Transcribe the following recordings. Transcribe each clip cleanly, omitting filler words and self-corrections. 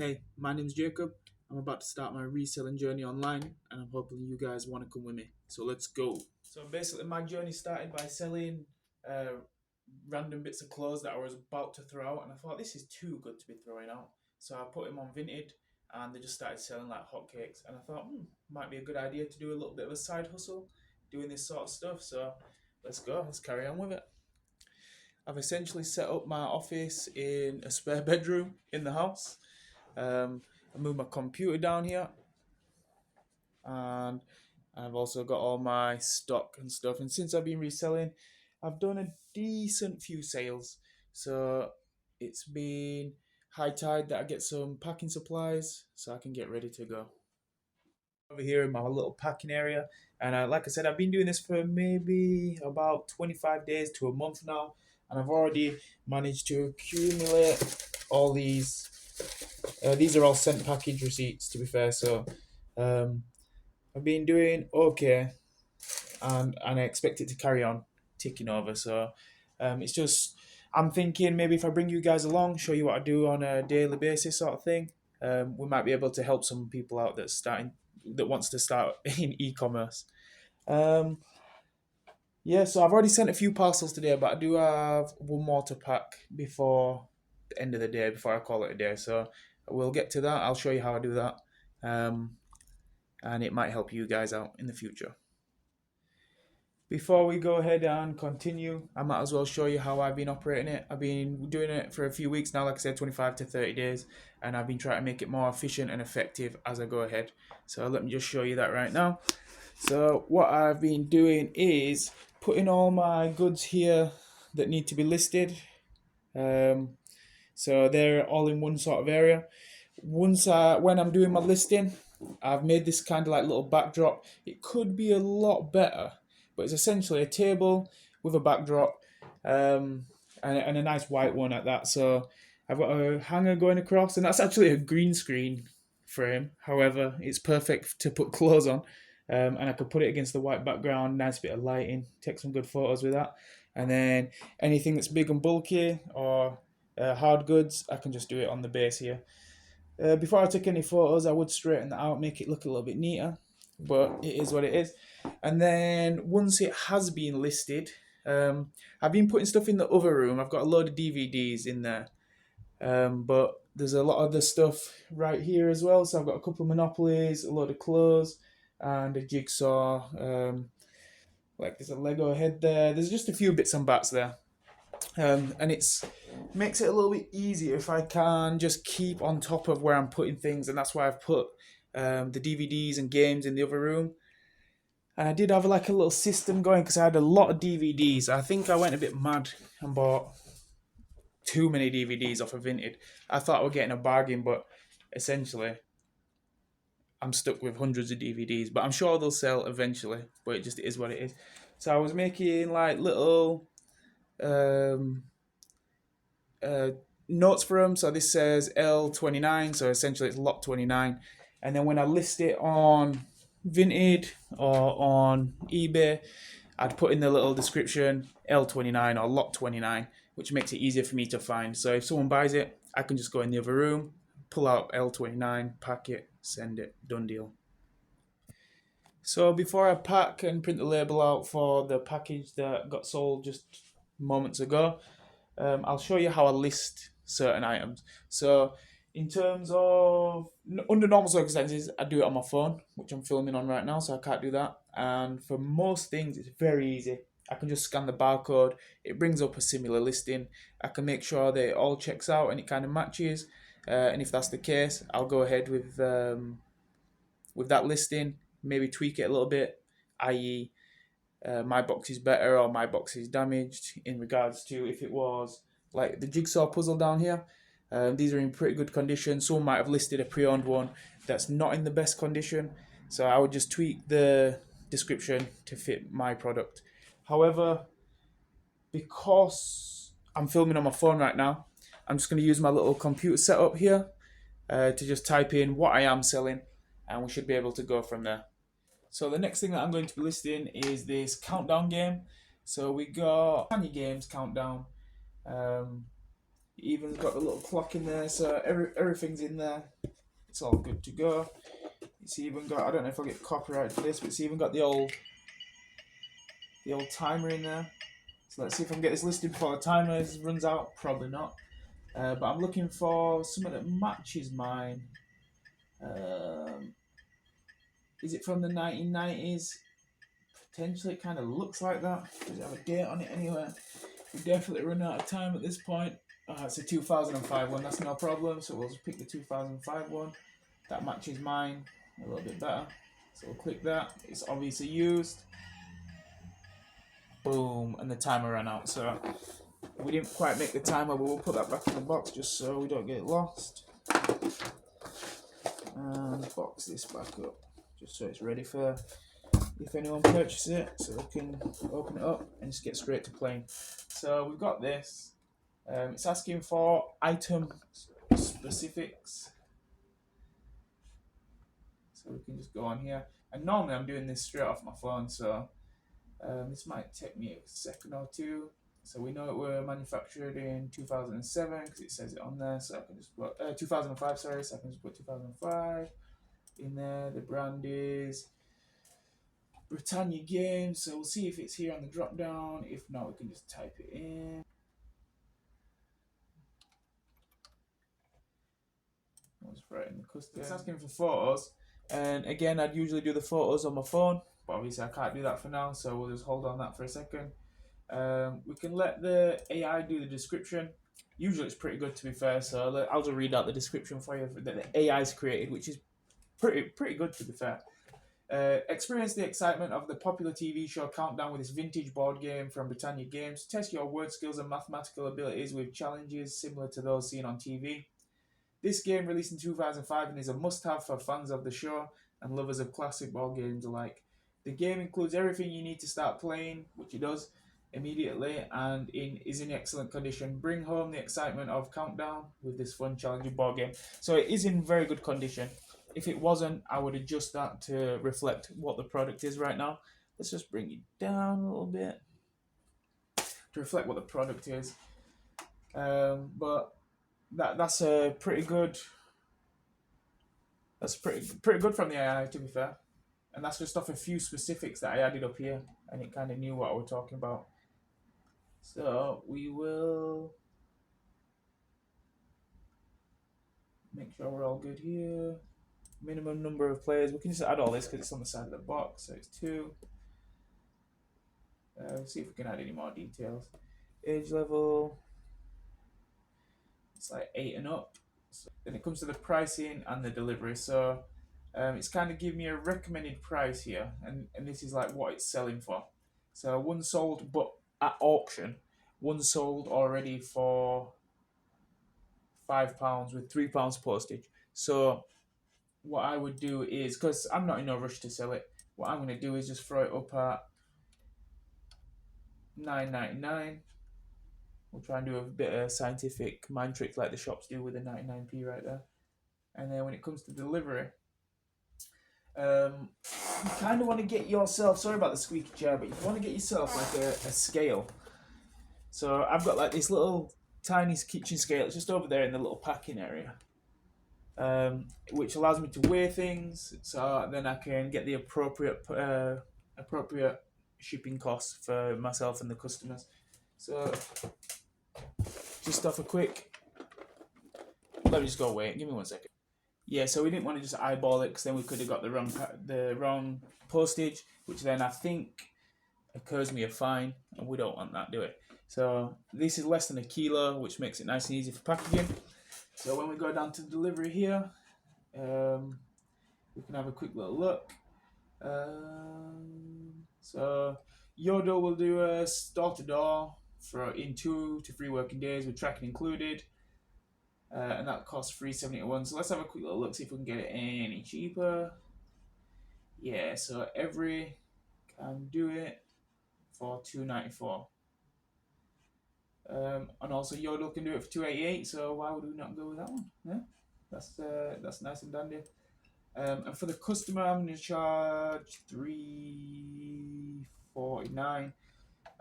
Hey, my name's Jacob. I'm about to start my reselling journey online and I'm hoping you guys want to come with me. So let's go. So basically, my journey started by selling uh, random bits of clothes that I was about to throw out, and I thought this is too good to be throwing out. So I put them on Vinted and they just started selling like hotcakes. And I thought, might be a good idea to do a little bit of a side hustle doing this sort of stuff. So let's go, let's carry on with it. I've essentially set up my office in a spare bedroom in the house. I moved my computer down here, and I've also got all my stock and stuff. And since I've been reselling, I've done a decent few sales. So it's been high tide that I get some packing supplies so I can get ready to go. Over here in my little packing area, and like I said, I've been doing this for maybe about 25 days to a month now, and I've already managed to accumulate all these. These are all sent package receipts, to be fair. So um, I've been doing okay, and I expect it to carry on ticking over. So it's just I'm thinking maybe if I bring you guys along, show you what I do on a daily basis, sort of thing. We might be able to help some people out that wants to start in e-commerce. Um, yeah, so I've already sent a few parcels today, but I do have one more to pack before the end of the day, before I call it a day. So we'll get to that. I'll show you how I do that. Um, and it might help you guys out in the future. Before we go ahead and continue, I might as well show you how I've been operating it. I've been doing it for a few weeks now, like I said, 25 to 30 days, and I've been trying to make it more efficient and effective as I go ahead. So let me just show you that right now. So what I've been doing is putting all my goods here that need to be listed. Um, so they're all in one sort of area. When I'm doing my listing, I've made this kind of like little backdrop. It could be a lot better, but it's essentially a table with a backdrop, and a nice white one at that. So I've got a hanger going across, and that's actually a green screen frame. However, it's perfect to put clothes on, and I could put it against the white background. Nice bit of lighting. Take some good photos with that. And then anything that's big and bulky or hard goods, I can just do it on the base here. Before I take any photos, I would straighten that out, make it look a little bit neater, but it is what it is. And then once it has been listed, I've been putting stuff in the other room. I've got a load of DVDs in there, but there's a lot of other stuff right here as well. So I've got a couple of Monopolies, a load of clothes, and a jigsaw. Like there's a Lego head there. There's just a few bits and bats there. And it's makes it a little bit easier if I can just keep on top of where I'm putting things, and that's why I've put the DVDs and games in the other room. And I did have like a little system going because I had a lot of DVDs. I think I went a bit mad and bought too many DVDs off of Vinted. I thought I was getting a bargain, but essentially I'm stuck with hundreds of DVDs. But I'm sure they'll sell eventually. But it just is what it is. So I was making like little um, uh, notes for them. So this says L29, so essentially it's lot 29. And then when I list it on Vinted or on eBay, I'd put in the little description L29 or lot 29, which makes it easier for me to find. So if someone buys it, I can just go in the other room, pull out L29, pack it, send it, done deal. So before I pack and print the label out for the package that got sold just moments ago, I'll show you how I list certain items. So, in terms of under normal circumstances, I do it on my phone, which I'm filming on right now, so I can't do that. And for most things, it's very easy. I can just scan the barcode, it brings up a similar listing. I can make sure that it all checks out and it kind of matches. And if that's the case, I'll go ahead with that listing, maybe tweak it a little bit, i.e., my box is better or my box is damaged in regards to if it was like the jigsaw puzzle down here. These are in pretty good condition. Someone might have listed a pre-owned one that's not in the best condition. So I would just tweak the description to fit my product. However, because I'm filming on my phone right now, I'm just going to use my little computer setup here to just type in what I am selling, and we should be able to go from there. So the next thing that I'm going to be listing is this countdown game. So we got Tiny Games countdown. Um, It even got the little clock in there, so everything's in there. It's all good to go. It's even got, I don't know if I'll get copyright for this, but it's even got the old timer in there. So let's see if I can get this listed before the timer runs out. Probably not. But I'm looking for something that matches mine. Is it from the 1990s? Potentially, it kind of looks like that. Does it have a date on it anywhere? We definitely run out of time at this point. It's a 2005 one, that's no problem. So we'll just pick the 2005 one. That matches mine a little bit better. So we'll click that. It's obviously used. Boom, and the timer ran out. So we didn't quite make the timer, but we'll put that back in the box just so we don't get it lost. And box this back up just so it's ready for if anyone purchases it, so they can open it up and just get straight to playing. So we've got this. It's asking for item specifics. So we can just go on here. And normally I'm doing this straight off my phone, so this might take me a second or two. So we know it were manufactured in 2007 because it says it on there. So I can just put 2005. Sorry, so I can just put 2005 in there. The brand is Britannia Games. So we'll see if it's here on the drop down. If not, we can just type it in. Let's write in the custom. It's asking for photos, and again, I'd usually do the photos on my phone, but obviously I can't do that for now. So we'll just hold on that for a second. We can let the AI do the description. Usually it's pretty good, to be fair, so I'll just read out the description for you that the AI's created, which is pretty good, to be fair. Experience the excitement of the popular TV show Countdown with this vintage board game from Britannia Games. Test your word skills and mathematical abilities with challenges similar to those seen on TV. This game, released in 2005, and is a must-have for fans of the show and lovers of classic board games alike. The game includes everything you need to start playing, which it does immediately, and is in excellent condition. Bring home the excitement of Countdown with this fun, challenging board game. So it is in very good condition. If it wasn't, I would adjust that to reflect what the product is right now. Let's just bring it down a little bit to reflect what the product is. But that's a pretty good. That's pretty good from the AI, to be fair. And that's just off a few specifics that I added up here, and it kind of knew what I was talking about. So we will make sure we're all good here. Minimum number of players. We can just add all this because it's on the side of the box. So it's 2. See if we can add any more details. Age level. It's like 8 and up. So then it comes to the pricing and the delivery. So it's kind of giving me a recommended price here, and this is like what it's selling for. So one sold, but at auction, one sold already for £5 with £3 postage. So what I would do is, because I'm not in no rush to sell it, what I'm going to do is just throw it up at $9.99. We'll try and do a bit of scientific mind trick like the shops do with the 99p right there. And then when it comes to delivery, you kind of want to get yourself, sorry about the squeaky chair, but you want to get yourself like a scale. So I've got like this little tiny kitchen scale. It's just over there in the little packing area, which allows me to weigh things, so then I can get the appropriate shipping costs for myself and the customers. So just off a quick, let me just go weigh it. Give me 1 second. Yeah, so we didn't want to just eyeball it, because then we could have got the wrong postage, which then I think occurs me a fine, and we don't want that, do we? So this is less than a kilo, which makes it nice and easy for packaging. So when we go down to delivery here, we can have a quick little look. So Yodo will do a door to door for in 2 to 3 working days with tracking included. And that costs $3.71. So let's have a quick little look, see if we can get it any cheaper. Yeah, so every can do it for $2.94. And also Yodel can do it for $2.88. So why would we not go with that one? Yeah, that's nice and dandy. And for the customer, I'm going to charge $3.49.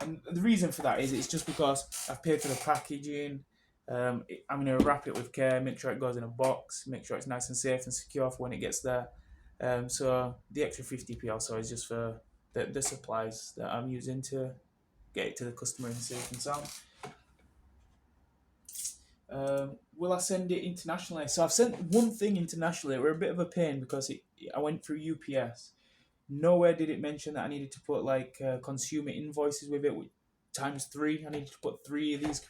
And the reason for that is it's just because I've paid for the packaging. I'm going to wrap it with care, make sure it goes in a box, make sure it's nice and safe and secure for when it gets there. So the extra 50p also is just for the supplies that I'm using to get it to the customer in safe and sound. Will I send it internationally? So I've sent one thing internationally. We're a bit of a pain because I went through UPS. Nowhere did it mention that I needed to put like consumer invoices with it times 3. I needed to put 3 of these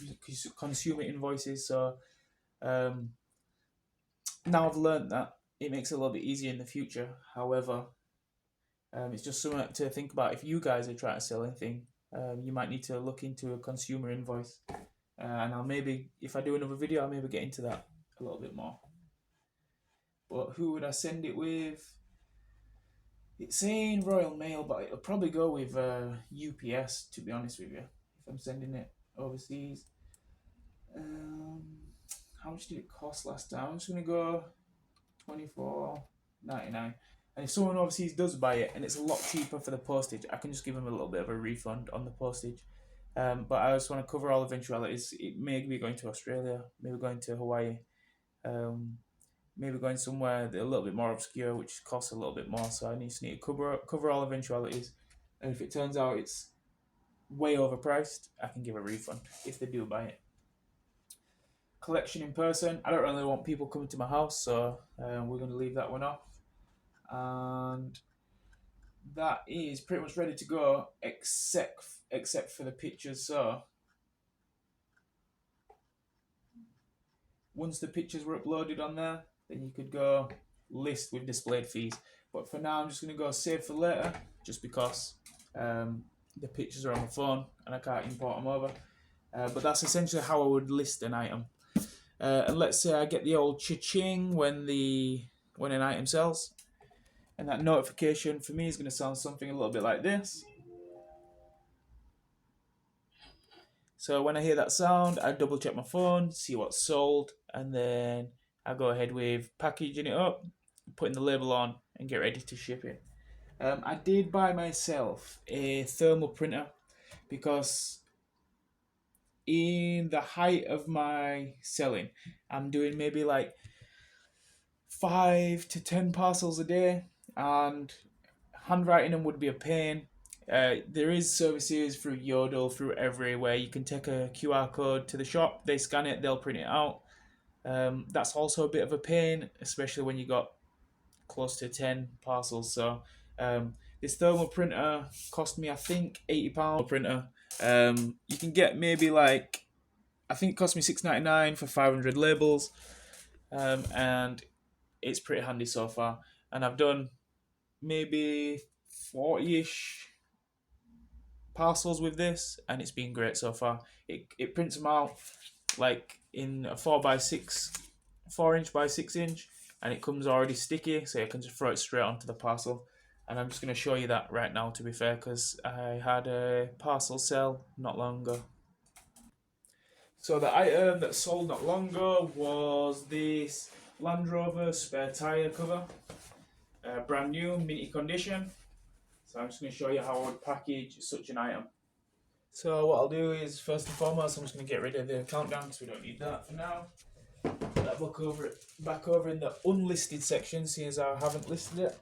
consumer invoices. So now I've learned that it makes it a little bit easier in the future. However, it's just something to think about. If you guys are trying to sell anything, you might need to look into a consumer invoice. And I'll maybe, if I do another video, I'll maybe get into that a little bit more. But who would I send it with? It's saying Royal Mail, but it'll probably go with UPS, to be honest with you, if I'm sending it overseas. How much did it cost last time? I'm just going to go $24.99. And if someone overseas does buy it and it's a lot cheaper for the postage, I can just give them a little bit of a refund on the postage. But I just want to cover all eventualities. It may be going to Australia, maybe going to Hawaii, maybe going somewhere a little bit more obscure, which costs a little bit more. So I need to cover all eventualities. And if it turns out it's way overpriced, I can give a refund if they do buy it. Collection in person. I don't really want people coming to my house, so we're going to leave that one off. And that is pretty much ready to go, except for the pictures. So once the pictures were uploaded on there, then you could go list with displayed fees. But for now, I'm just going to go save for later, just because the pictures are on my phone and I can't import them over. But that's essentially how I would list an item. And let's say I get the old cha-ching when an item sells. And that notification for me is going to sound something a little bit like this. So when I hear that sound, I double check my phone, see what's sold, and then I go ahead with packaging it up, putting the label on, and get ready to ship it. I did buy myself a thermal printer because in the height of my selling, I'm doing maybe like 5 to 10 parcels a day, and handwriting them would be a pain. There is services through Yodel, through everywhere. You can take a QR code to the shop, they scan it, they'll print it out. That's also a bit of a pain, especially when you got close to 10 parcels. So this thermal printer cost me, I think, £80 printer. You can get maybe like, I think it cost me $6.99 for 500 labels, and it's pretty handy so far. And I've done maybe 40-ish parcels with this, and it's been great so far. It prints them out like in a 4 inch by 6 inch, and it comes already sticky, so you can just throw it straight onto the parcel. And I'm just going to show you that right now, to be fair, because I had a parcel sell not long ago. So the item that sold not long ago was this Land Rover spare tyre cover, brand new, minty condition. So I'm just going to show you how I would package such an item. So what I'll do is, first and foremost, I'm just going to get rid of the countdown because we don't need that for now. Put that back over in the unlisted section, seeing as I haven't listed it.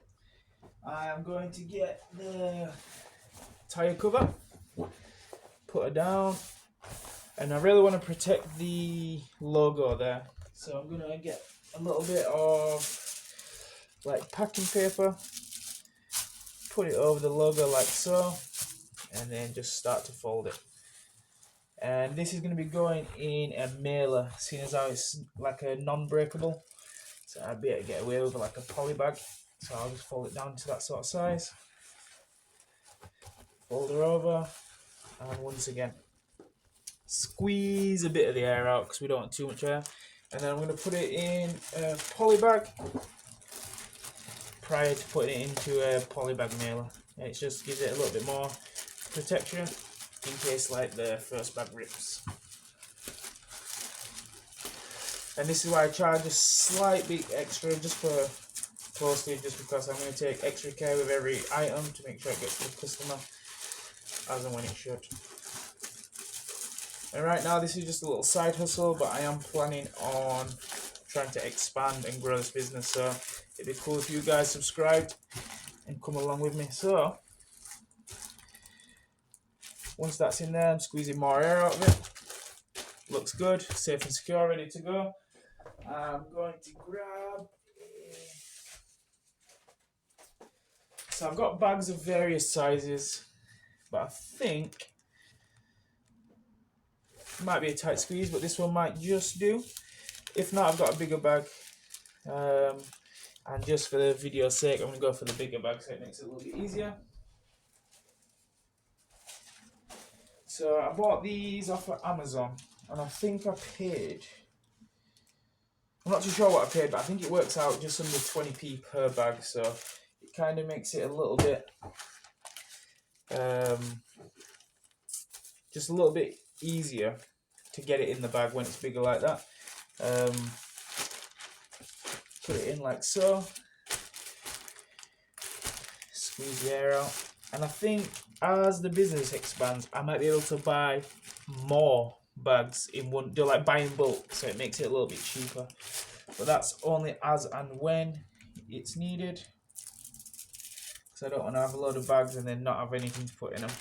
I am going to get the tyre cover, put it down, and I really want to protect the logo there. So I'm going to get a little bit of like packing paper, put it over the logo like so, and then just start to fold it. And this is going to be going in a mailer, seeing as how it's like a non-breakable, so I'd be able to get away with like a poly bag. So I'll just fold it down to that sort of size, fold her over, and once again squeeze a bit of the air out because we don't want too much air. And then I'm going to put it in a poly bag prior to putting it into a poly bag mailer. It just gives it a little bit more protection in case like the first bag rips. And this is why I charge a slight bit extra just for postage, just because I'm going to take extra care with every item to make sure it gets to the customer as and when it should. And right now this is just a little side hustle, but I am planning on trying to expand and grow this business. So it'd be cool if you guys subscribed and come along with me. So once that's in there, I'm squeezing more air out of it. Looks good, safe and secure, ready to go. I'm going to grab. So I've got bags of various sizes, but I think it might be a tight squeeze, but this one might just do. If not, I've got a bigger bag. And just for the video's sake, I'm going to go for the bigger bag so it makes it a little bit easier. So I bought these off of Amazon, and I think I paid, I'm not too sure what I paid, but I think it works out just under 20p per bag, so it kind of makes it a little bit, just a little bit easier to get it in the bag when it's bigger like that. Put it in like so, squeeze the air out, and I think as the business expands, I might be able to buy more bags in one, do like buy in bulk, so it makes it a little bit cheaper. But that's only as and when it's needed, because I don't want to have a load of bags and then not have anything to put in them.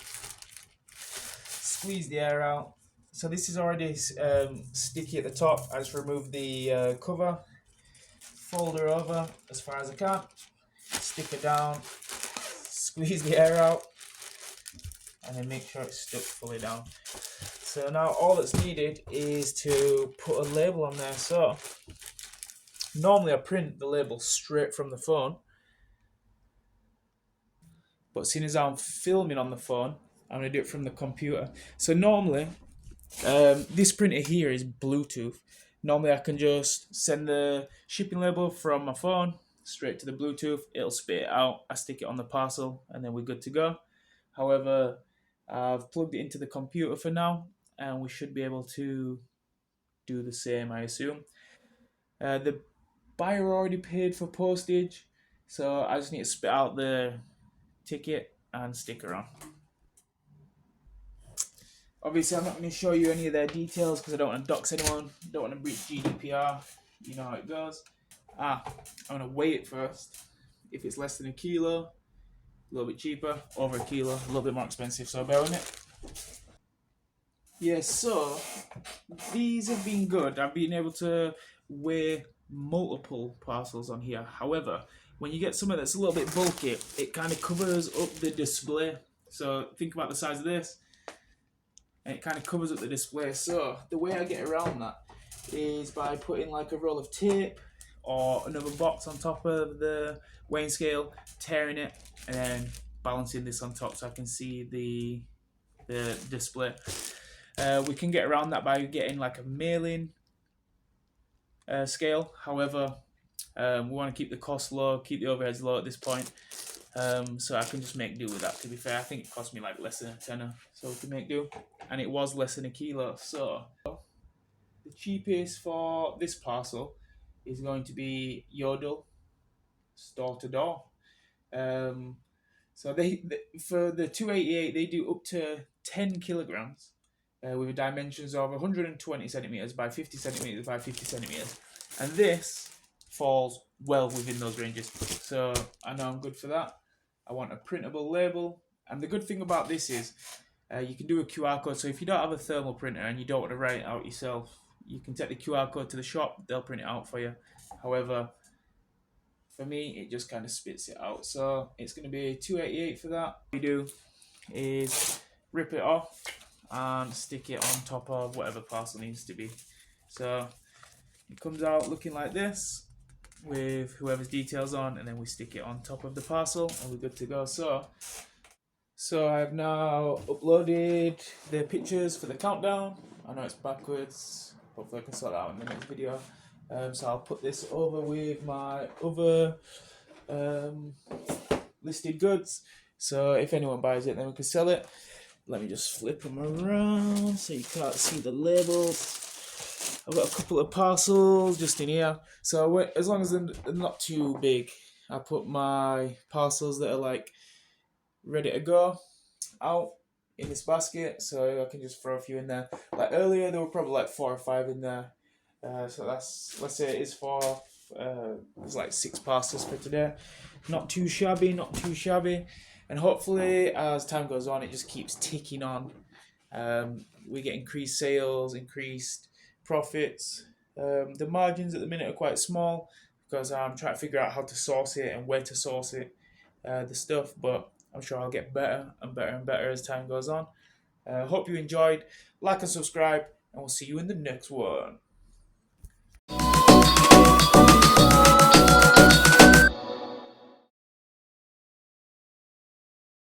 Squeeze the air out. So this is already sticky at the top. I just remove the cover, fold her over as far as I can, stick her down, squeeze the air out, and then make sure it's stuck fully down. So now all that's needed is to put a label on there. So normally I print the label straight from the phone, but seeing as I'm filming on the phone, I'm going to do it from the computer. So normally, this printer here is Bluetooth. Normally I can just send the shipping label from my phone straight to the Bluetooth. It'll spit it out, I stick it on the parcel, and then we're good to go. However, I've plugged it into the computer for now, and we should be able to do the same, I assume. The buyer already paid for postage, so I just need to spit out the ticket and stick her on. Obviously, I'm not going to show you any of their details because I don't want to dox anyone, don't want to breach GDPR. You know how it goes. I'm going to weigh it first. If it's less than a kilo, a little bit cheaper. Over a kilo, a little bit more expensive, so bear with me. Yeah, so these have been good. I've been able to weigh multiple parcels on here. However, when you get something that's a little bit bulky, it kind of covers up the display. So think about the size of this, and it kind of covers up the display. So the way I get around that is by putting like a roll of tape or another box on top of the weighing scale, tearing it, and then balancing this on top so I can see the display. We can get around that by getting like a mailing scale. However, we want to keep the cost low, keep the overheads low at this point. So I can just make do with that, to be fair. I think it cost me like less than a tenner, so we can make do. And it was less than a kilo. So the cheapest for this parcel is going to be Yodel, store to door. So they for the 288 they do up to 10 kilograms with dimensions of 120 centimeters by 50 centimeters by 50 centimeters, and this falls well within those ranges. So I know I'm good for that. I want a printable label, and the good thing about this is you can do a QR code. So if you don't have a thermal printer and you don't want to write it out yourself, you can take the QR code to the shop, they'll print it out for you. However, for me, it just kind of spits it out. So it's going to be 288 for that. What we do is rip it off and stick it on top of whatever parcel needs to be. So it comes out looking like this with whoever's details on, and then we stick it on top of the parcel and we're good to go. So I've now uploaded the pictures for the countdown. I know it's backwards, hopefully I can sort that out in the next video. So I'll put this over with my other listed goods, so if anyone buys it then we can sell it. Let me just flip them around so you can't see the labels. I've got a couple of parcels just in here, so as long as they're not too big, I put my parcels that are like ready to go out. in this basket, so I can just throw a few in there. Like earlier, there were probably like 4 or 5 in there. So that's, let's say it is for there's like 6 pastas for today. Not too shabby, not too shabby. And hopefully, as time goes on, it just keeps ticking on. We get increased sales, increased profits. The margins at the minute are quite small because I'm trying to figure out how to source it and where to source it, the stuff. But I'm sure I'll get better and better and better as time goes on. Hope you enjoyed. Like and subscribe, and we'll see you in the next one.